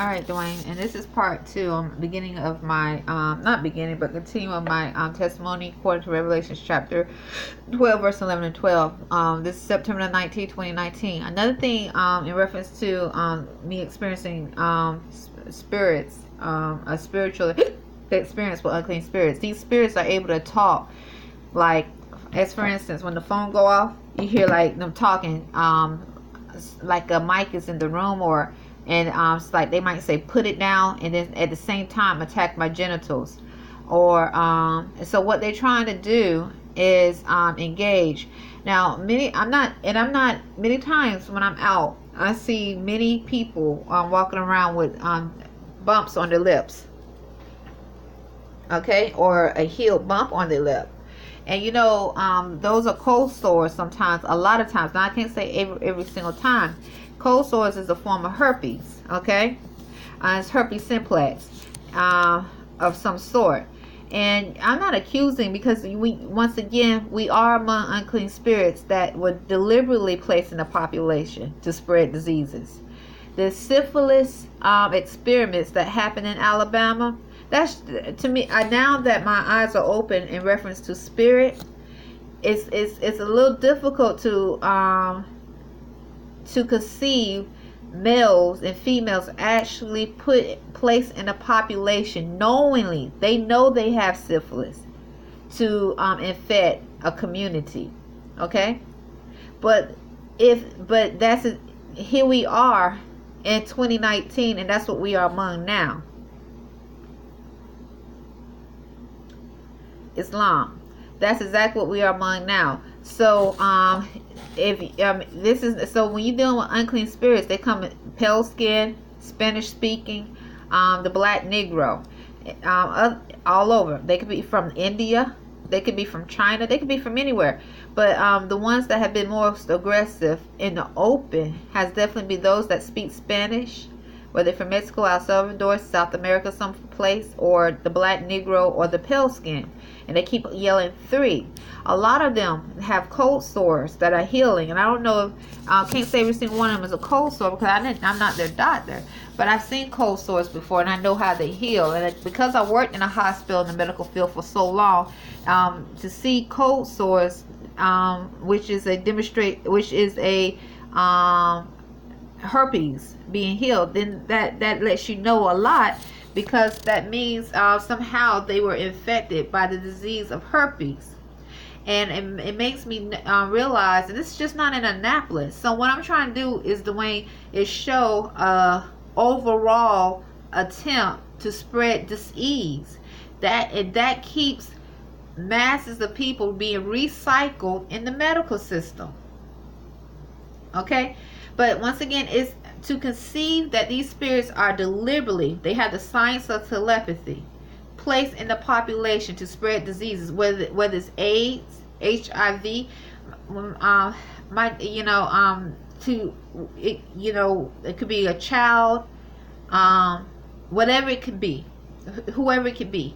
All right, Dwayne, and this is part two. Beginning of my not beginning, but continue of my testimony according to Revelation chapter 12, verse 11 and 12. This is September 19, 2019. Another thing in reference to me experiencing spirits, a spiritual experience with unclean spirits. These spirits are able to talk, like, as for instance, when the phone go off, you hear like them talking, like a mic is in the room, or it's like they might say put it down, and then at the same time attack my genitals, or so what they're trying to do is engage. Now I'm not many times when I'm out, I see many people walking around with bumps on their lips, okay, or a heel bump on their lip. And you know, those are cold sores sometimes, a lot of times. Now I can't say every single time. Cold sores is a form of herpes, okay? It's herpes simplex of some sort. And I'm not accusing, because once again, we are among unclean spirits that were deliberately placed in the population to spread diseases. The syphilis experiments that happened in Alabama, that's, to me, now that my eyes are open in reference to spirit, it's a little difficult to conceive males and females actually placed in a population knowingly. They know they have syphilis to infect a community, okay? But that's here we are in 2019, and that's what we are among now. Islam. That's exactly what we are among now. So if this is, so when you're dealing with unclean spirits, they come in pale skin, Spanish speaking, the black Negro, all over. They could be from India, they could be from China, they could be from anywhere. But the ones that have been most aggressive in the open has definitely been those that speak Spanish, whether from Mexico, El Salvador, South America, some place, or the black Negro, or the pale skin. And they keep yelling 3. A lot of them have cold sores that are healing. And I don't know if, I can't say every single one of them is a cold sore, because I'm not their doctor. But I've seen cold sores before, and I know how they heal. And because I worked in a hospital in the medical field for so long, to see cold sores, which is a herpes being healed, then that lets you know a lot, because that means somehow they were infected by the disease of herpes. And it makes me realize, and this is just not in Annapolis. So what I'm trying to do is, Dwayne, is show overall attempt to spread disease that keeps masses of people being recycled in the medical system, okay? But once again, it's to conceive that these spirits are deliberately, they have the science of telepathy, placed in the population to spread diseases, whether it's AIDS, HIV, it could be a child, whatever it could be, whoever it could be.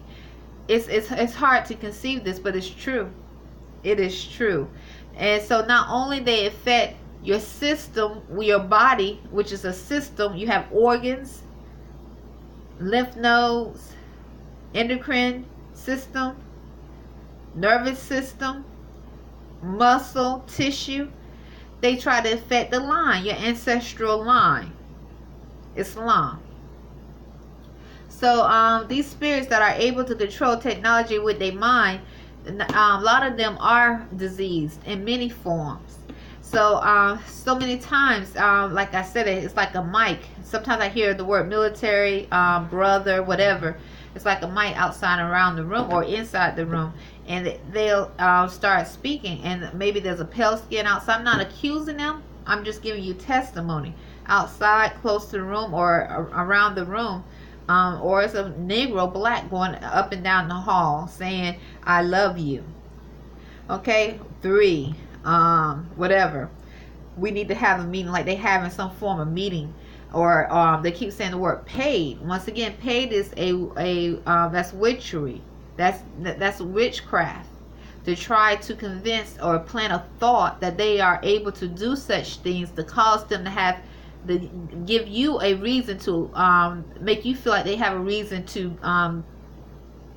It's hard to conceive this, but it's true. It is true. And so not only they affect your system, your body, which is a system, you have organs, lymph nodes, endocrine system, nervous system, muscle, tissue. They try to affect the line, your ancestral line, Islam. So these spirits that are able to control technology with their mind, a lot of them are diseased in many forms. So so many times, like I said, it's like a mic. Sometimes I hear the word military, brother, whatever. It's like a mic outside around the room or inside the room, and they'll start speaking. And maybe there's a pale skin outside. I'm not accusing them. I'm just giving you testimony. Outside, close to the room, or around the room, or it's a Negro, black, going up and down the hall saying, "I love you." Okay, 3. Whatever. We need to have a meeting, like they having some form of meeting, or they keep saying the word paid. Once again, paid is that's witchery. That's witchcraft, to try to convince or plant a thought that they are able to do such things to cause them to have to give you a reason to make you feel like they have a reason to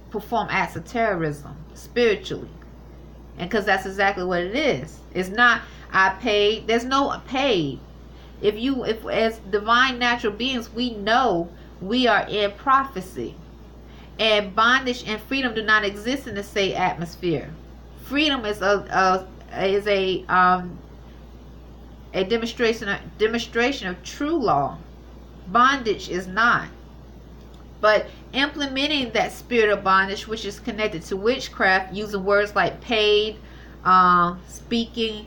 perform acts of terrorism spiritually. And because that's exactly what it is. It's not I paid. There's no paid. If as divine natural beings, we know we are in prophecy, and bondage and freedom do not exist in the same atmosphere. Freedom is a demonstration of true law. Bondage is not. But implementing that spirit of bondage, which is connected to witchcraft, using words like paid, speaking,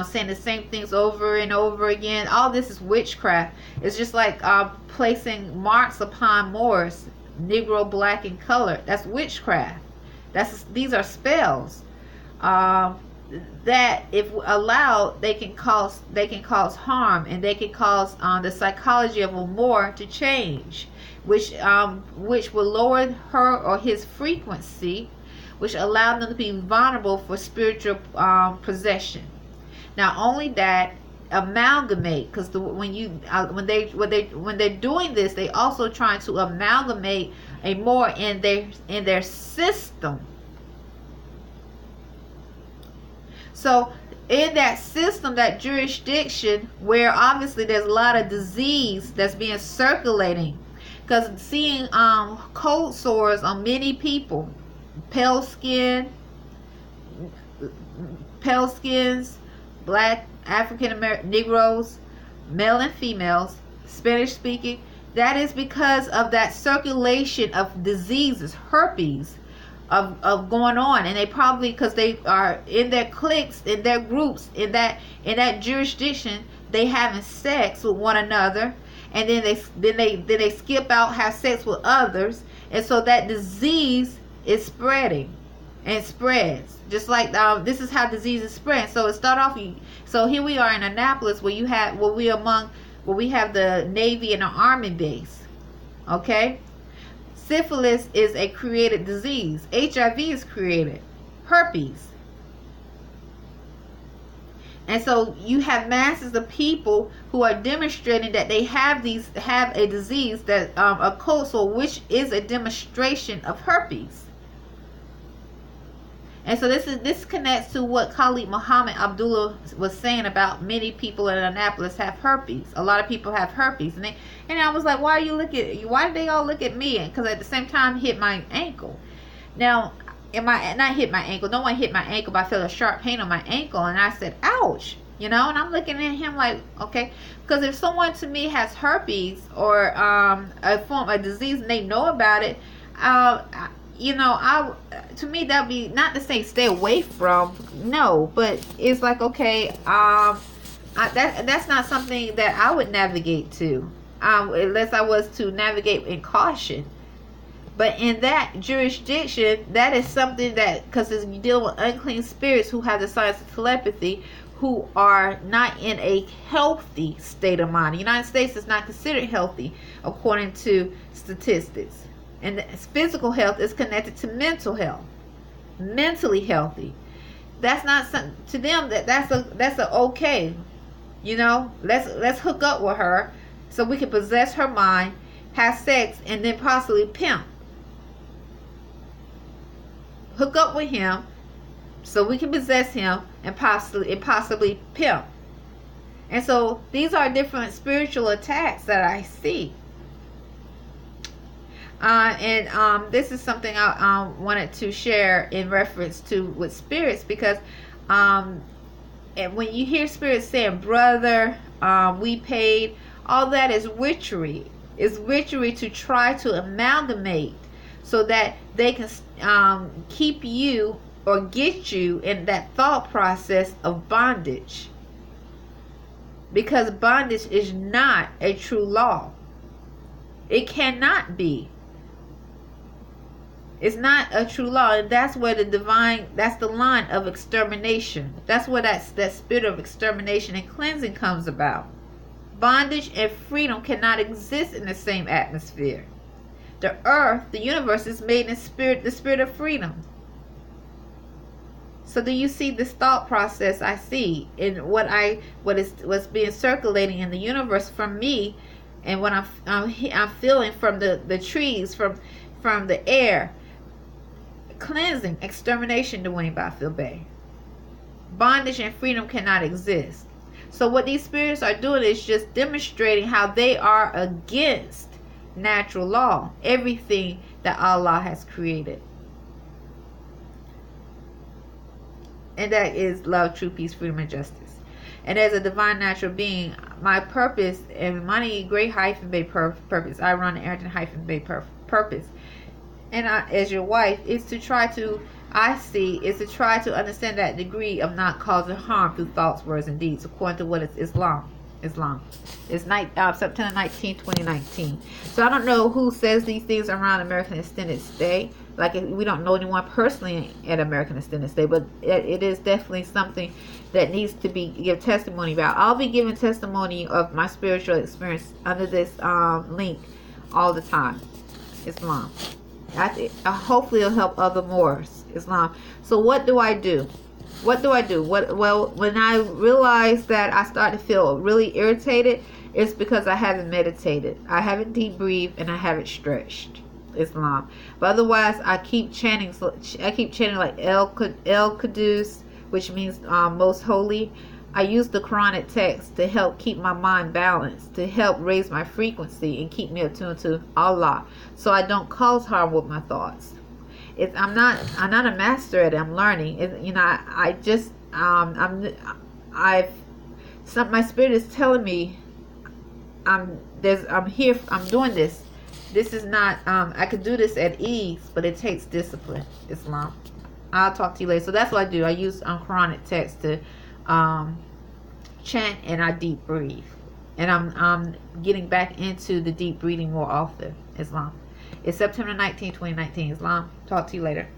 saying the same things over and over again, all this is witchcraft. It's just like placing marks upon Moors, Negro, black, and color. That's witchcraft. These are spells that, if allowed, they can cause harm, and they can cause the psychology of a Moor to change, which will lower her or his frequency, which allowed them to be vulnerable for spiritual possession. Not only that, amalgamate, because when they're doing this, they also trying to amalgamate a Moor in their system. So in that system, that jurisdiction, where obviously there's a lot of disease that's being circulating, because seeing cold sores on many people, pale skins, black, African American, Negroes, male and females, Spanish speaking, that is because of that circulation of diseases, herpes, of going on. And they probably, because they are in their cliques, in their groups, in that jurisdiction, they having sex with one another, and then they skip out, have sex with others, and so that disease is spreading and spreads. Just like this is how diseases spread. So it start off. So here we are in Annapolis, where we have the Navy and the Army base. Okay, syphilis is a created disease. HIV is created. Herpes. And so you have masses of people who are demonstrating that they have a disease that a cold sore, which is a demonstration of herpes. And so this connects to what Khalid Muhammad Abdullah was saying about many people in Annapolis have herpes. A lot of people have herpes, and I was like, why did they all look at me? Because at the same time, hit my ankle. Now, not hit my ankle. No one hit my ankle, but I felt a sharp pain on my ankle, and I said, ouch. And I'm looking at him like, okay, because if someone to me has herpes or a disease and they know about it, to me that'd be not to say stay away from, no, but it's like, okay, that's not something that I would navigate to, unless I was to navigate in caution. But in that jurisdiction, that is something that, because you're dealing with unclean spirits who have the science of telepathy, who are not in a healthy state of mind. The United States is not considered healthy according to statistics. And physical health is connected to mental health. Mentally healthy. That's not something to them that's a okay. Let's hook up with her so we can possess her mind, have sex, and then possibly pimp. Hook up with him so we can possess him and possibly pimp. And so these are different spiritual attacks that I see. This is something I wanted to share in reference to with spirits, because and when you hear spirits saying, brother, we paid, all that is witchery. It's witchery to try to amalgamate so that they can keep you or get you in that thought process of bondage. Because bondage is not a true law. It cannot be. It's not a true law, and that's where that's the line of extermination. That's where that spirit of extermination and cleansing comes about. Bondage and freedom cannot exist in the same atmosphere. The earth, the universe, is made in the spirit of freedom. So do you see this thought process I see in what's being circulating in the universe from me, and what I'm feeling from the trees, from the air? Cleansing, extermination, Dwayne Byfield Bey. Bondage and freedom cannot exist. So what these spirits are doing is just demonstrating how they are against natural law, everything that Allah has created. And that is love, truth, peace, freedom, and justice. And as a divine natural being, my purpose and my great-Bey purpose, I run the Arrington-Bey purpose, and as your wife, is to try to, is to try to understand that degree of not causing harm through thoughts, words, and deeds, according to what is Islam. It's September 19, 2019. So I don't know who says these things around American Extended Stay. Like, we don't know anyone personally at American Extended Stay, but it is definitely something that needs to be give testimony about. I'll be giving testimony of my spiritual experience under this link all the time. Islam. Hopefully it'll help other Moors. Islam. So what do I do? Well, when I realized that I started to feel really irritated, it's because I haven't meditated. I haven't deep breathed, and I haven't stretched. Islam. But otherwise, I keep chanting. I keep chanting like El Qudus, which means most holy. I use the Quranic text to help keep my mind balanced, to help raise my frequency and keep me attuned to Allah, so I don't cause harm with my thoughts. I'm not a master at it. I'm learning. My spirit is telling me I'm here. I'm doing this. This is not. I could do this at ease, but it takes discipline. Islam. I'll talk to you later. So that's what I do. I use Quranic text to chant, and I deep breathe, and I'm getting back into the deep breathing more often. Islam. It's September 19, 2019. Islam. Talk to you later.